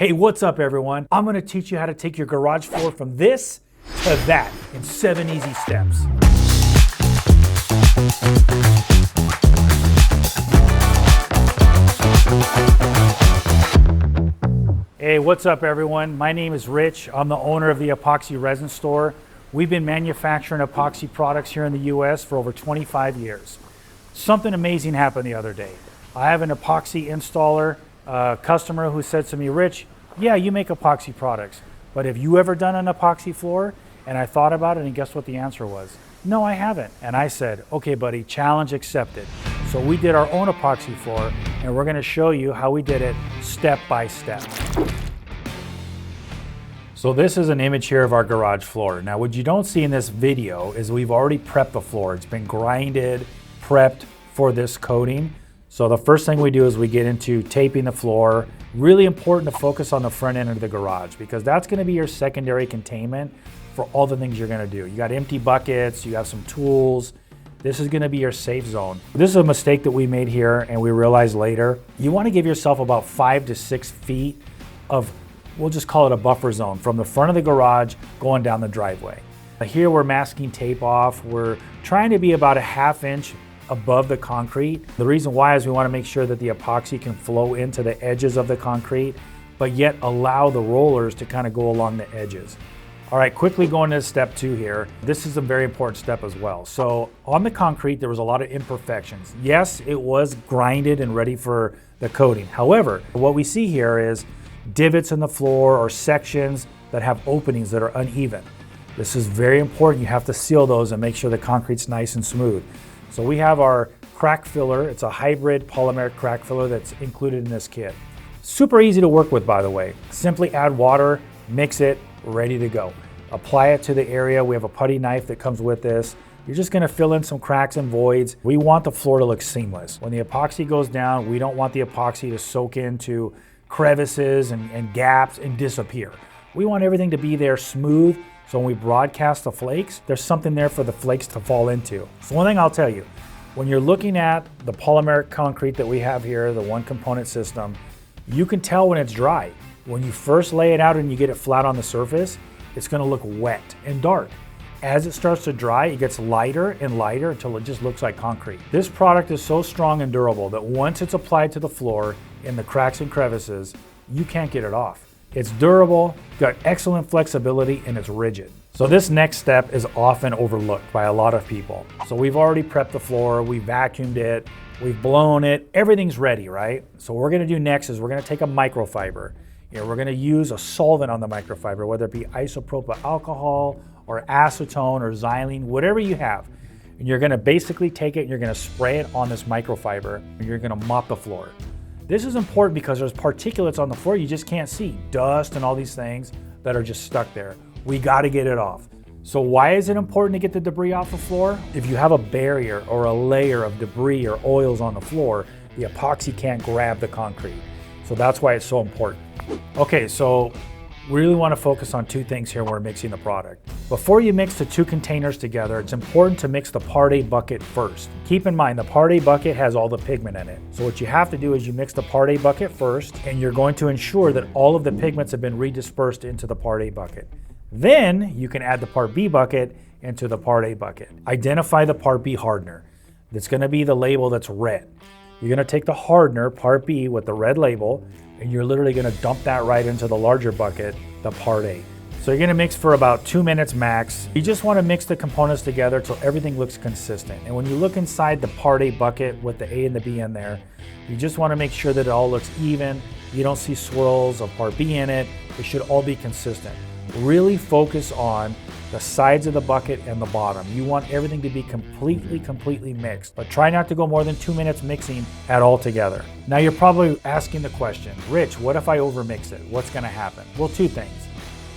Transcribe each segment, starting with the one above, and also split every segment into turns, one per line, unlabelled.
Hey, what's up everyone? I'm gonna teach you how to take your garage floor from this to that in 7 easy steps. Hey, what's up everyone? My name is Rich. I'm the owner of the Epoxy Resin store. We've been manufacturing epoxy products here in the US for over 25 years. Something amazing happened the other day. I have an epoxy installer, customer who said to me, Rich, yeah, you make epoxy products, but have you ever done an epoxy floor? And I thought about it, and guess what the answer was? No, I haven't. And I said, okay, buddy, challenge accepted. So we did our own epoxy floor, and we're gonna show you how we did it step by step. So this is an image here of our garage floor. Now, what you don't see in this video is we've already prepped the floor. It's been grinded, prepped for this coating. So the first thing we do is we get into taping the floor. Really important to focus on the front end of the garage because that's gonna be your secondary containment for all the things you're gonna do. You got empty buckets, you have some tools. This is gonna be your safe zone. This is a mistake that we made here and we realized later. You wanna give yourself about 5 to 6 feet of, we'll just call it a buffer zone, from the front of the garage going down the driveway. Here we're masking tape off. We're trying to be about a 1/2 inch above the concrete. The reason why is we want to make sure that the epoxy can flow into the edges of the concrete, but yet allow the rollers to kind of go along the edges. All right, quickly going to step 2 here. This is a very important step as well. So on the concrete, there was a lot of imperfections. Yes, it was grinded and ready for the coating. However, what we see here is divots in the floor or sections that have openings that are uneven. This is very important. You have to seal those and make sure the concrete's nice and smooth. So we have our crack filler. It's a hybrid polymeric crack filler that's included in this kit. Super easy to work with, by the way. Simply add water, mix it, ready to go. Apply it to the area. We have a putty knife that comes with this. You're just gonna fill in some cracks and voids. We want the floor to look seamless. When the epoxy goes down, we don't want the epoxy to soak into crevices and gaps and disappear. We want everything to be there smooth. So when we broadcast the flakes, there's something there for the flakes to fall into. So one thing I'll tell you, when you're looking at the polymeric concrete that we have here, the one component system, you can tell when it's dry. When you first lay it out and you get it flat on the surface, it's gonna look wet and dark. As it starts to dry, it gets lighter and lighter until it just looks like concrete. This product is so strong and durable that once it's applied to the floor in the cracks and crevices, you can't get it off. It's durable, got excellent flexibility, and it's rigid. So this next step is often overlooked by a lot of people. So we've already prepped the floor, we vacuumed it, we've blown it, everything's ready, right? So what we're gonna do next is we're gonna take a microfiber. We're gonna use a solvent on the microfiber, whether it be isopropyl alcohol or acetone or xylene, whatever you have. And you're gonna basically take it and you're gonna spray it on this microfiber and you're gonna mop the floor. This is important because there's particulates on the floor you just can't see, dust and all these things that are just stuck there. We got to get it off. So why is it important to get the debris off the floor? If you have a barrier or a layer of debris or oils on the floor, the epoxy can't grab the concrete. So that's why it's so important. Okay, so we really want to focus on 2 things here when we're mixing the product. Before you mix the 2 containers together, it's important to mix the Part A bucket first. Keep in mind, the Part A bucket has all the pigment in it. So what you have to do is you mix the Part A bucket first, and you're going to ensure that all of the pigments have been redispersed into the Part A bucket. Then you can add the Part B bucket into the Part A bucket. Identify the Part B hardener. That's going to be the label that's red. You're going to take the hardener, Part B, with the red label, and you're literally going to dump that right into the larger bucket, the Part A. So you're going to mix for about 2 minutes max. You just want to mix the components together till everything looks consistent. And when you look inside the Part A bucket with the A and the B in there, you just want to make sure that it all looks even. You don't see swirls of Part B in it. It should all be consistent. Really focus on the sides of the bucket and the bottom. You want everything to be completely mixed, but try not to go more than 2 minutes mixing at all together. Now you're probably asking the question, Rich, what if I overmix it? What's gonna happen? Well, 2 things.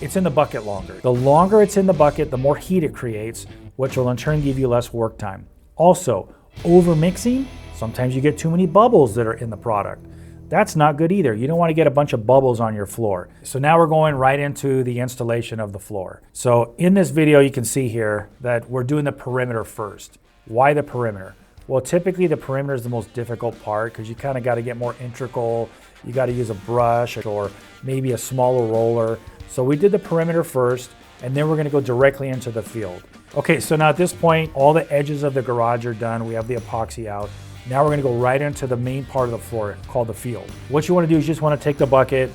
It's in the bucket longer. The longer it's in the bucket, the more heat it creates, which will in turn give you less work time. Also, overmixing, sometimes you get too many bubbles that are in the product. That's not good either. You don't want to get a bunch of bubbles on your floor. So now we're going right into the installation of the floor. So in this video, you can see here that we're doing the perimeter first. Why the perimeter? Well, typically the perimeter is the most difficult part because you kind of got to get more integral you got to use a brush or maybe a smaller roller. So we did the perimeter first, and then we're going to go directly into the field. Okay, so now at this point, all the edges of the garage are done. We have the epoxy out. Now we're going to go right into the main part of the floor called the field. What you want to do is you just want to take the bucket,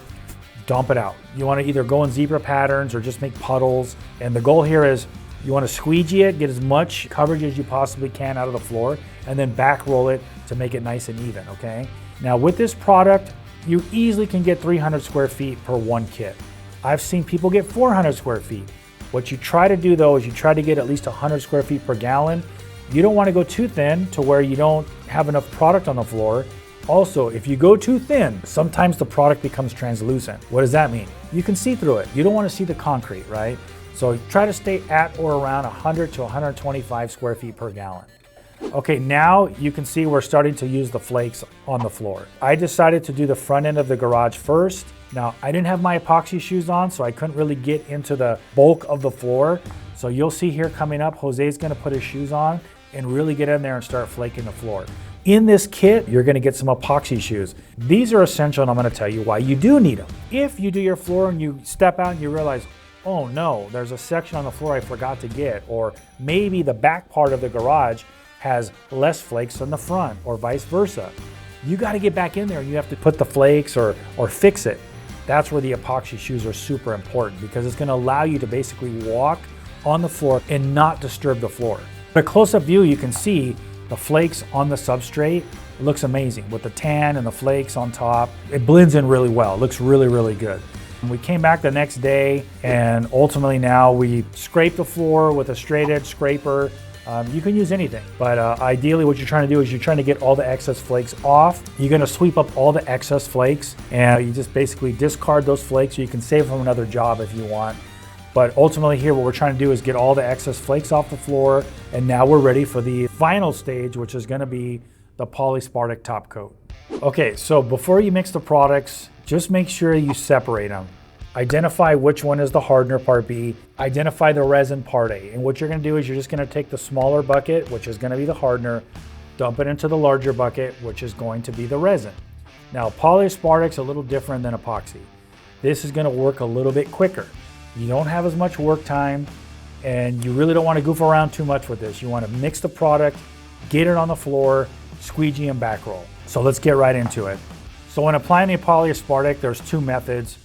dump it out. You want to either go in zebra patterns or just make puddles. And the goal here is you want to squeegee it, get as much coverage as you possibly can out of the floor, and then back roll it to make it nice and even, okay? Now with this product, you easily can get 300 square feet per one kit. I've seen people get 400 square feet. What you try to do though is you try to get at least 100 square feet per gallon. You don't want to go too thin to where you don't have enough product on the floor. Also, if you go too thin, sometimes the product becomes translucent. What does that mean? You can see through it. You don't want to see the concrete, right? So try to stay at or around 100 to 125 square feet per gallon. Okay, now you can see we're starting to use the flakes on the floor. I decided to do the front end of the garage first. Now, I didn't have my epoxy shoes on, so I couldn't really get into the bulk of the floor. So you'll see here coming up, Jose's gonna put his shoes on and really get in there and start flaking the floor. In this kit, you're gonna get some epoxy shoes. These are essential, and I'm gonna tell you why you do need them. If you do your floor and you step out and you realize, oh no, there's a section on the floor I forgot to get, or maybe the back part of the garage has less flakes than the front, or vice versa. You gotta get back in there and you have to put the flakes or fix it. That's where the epoxy shoes are super important, because it's gonna allow you to basically walk on the floor and not disturb the floor. At a close-up view, you can see the flakes on the substrate. It looks amazing with the tan and the flakes on top. It blends in really well. It looks really, really good. We came back the next day, and ultimately now we scrape the floor with a straight edge scraper. You can use anything, but ideally what you're trying to do is you're trying to get all the excess flakes off. You're gonna sweep up all the excess flakes, and you just basically discard those flakes so you can save them another job if you want. But ultimately here, what we're trying to do is get all the excess flakes off the floor, and now we're ready for the final stage, which is gonna be the polyspartic top coat. Okay, so before you mix the products, just make sure you separate them. Identify which one is the hardener, part B. Identify the resin, part A. And what you're gonna do is you're just gonna take the smaller bucket, which is gonna be the hardener, dump it into the larger bucket, which is going to be the resin. Now, polyspartic's a little different than epoxy. This is gonna work a little bit quicker. You don't have as much work time, and you really don't wanna goof around too much with this. You wanna mix the product, get it on the floor, squeegee and back roll. So let's get right into it. So when applying the polyspartic, there's two methods.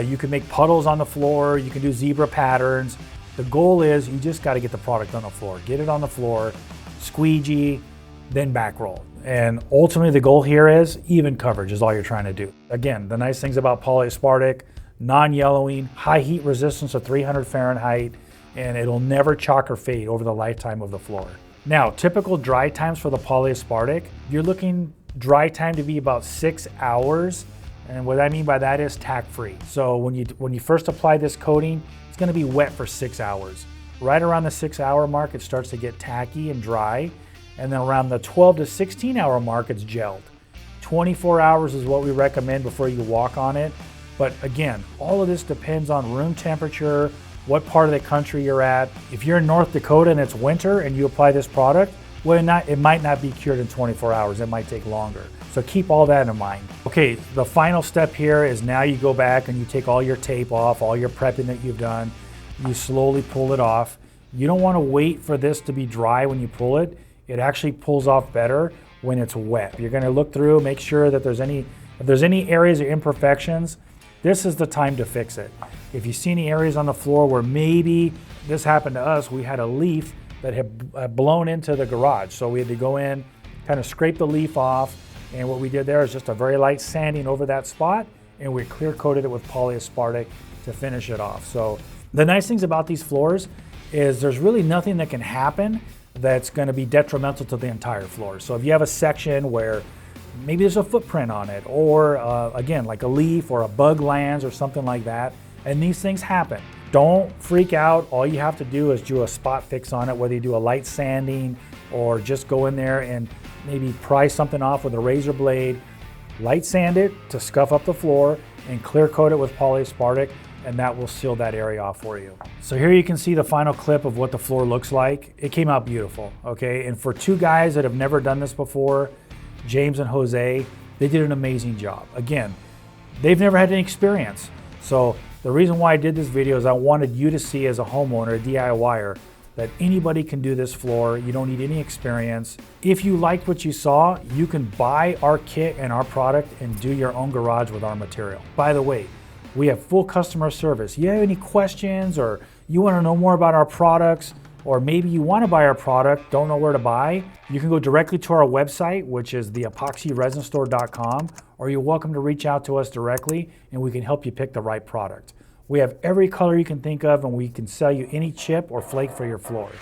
You can make puddles on the floor, you can do zebra patterns. The goal is you just got to get the product on the floor. Get it on the floor, squeegee, then back roll. And ultimately the goal here is even coverage is all you're trying to do. Again, the nice things about polyspartic, non-yellowing, high heat resistance of 300 Fahrenheit, and it'll never chalk or fade over the lifetime of the floor. Now, typical dry times for the polyspartic, you're looking dry time to be about 6 hours. And what I mean by that is tack-free. So when you first apply this coating, it's gonna be wet for 6 hours. Right around the 6 hour mark, it starts to get tacky and dry. And then around the 12 to 16 hour mark, it's gelled. 24 hours is what we recommend before you walk on it. But again, all of this depends on room temperature, what part of the country you're at. If you're in North Dakota and it's winter and you apply this product, well, it might not be cured in 24 hours. It might take longer. So keep all that in mind. Okay, the final step here is now you go back and you take all your tape off, all your prepping that you've done. You slowly pull it off. You don't want to wait for this to be dry when you pull it. It actually pulls off better when it's wet. You're going to look through, make sure that if there's any areas or imperfections, this is the time to fix it. If you see any areas on the floor where maybe this happened to us, we had a leaf that had blown into the garage. So we had to go in, kind of scrape the leaf off. And what we did there is just a very light sanding over that spot, and we clear coated it with polyaspartic to finish it off. So the nice things about these floors is there's really nothing that can happen that's going to be detrimental to the entire floor. So if you have a section where maybe there's a footprint on it, or again, like a leaf or a bug lands or something like that, and these things happen, don't freak out. All you have to do is do a spot fix on it, whether you do a light sanding or just go in there and maybe pry something off with a razor blade, light sand it to scuff up the floor, and clear coat it with polyaspartic, and that will seal that area off for you. So here you can see the final clip of what the floor looks like. It came out beautiful, okay? And for two guys that have never done this before, James and Jose, They did an amazing job. Again, they've never had any experience. So the reason why I did this video is I wanted you to see as a homeowner, a DIYer, that anybody can do this floor. You don't need any experience. If you liked what you saw, you can buy our kit and our product and do your own garage with our material. By the way, we have full customer service. You have any questions, or you want to know more about our products, or maybe you want to buy our product, don't know where to buy, you can go directly to our website, which is the epoxyresinstore.com, or you're welcome to reach out to us directly and we can help you pick the right product. We have every color you can think of, and we can sell you any chip or flake for your floors.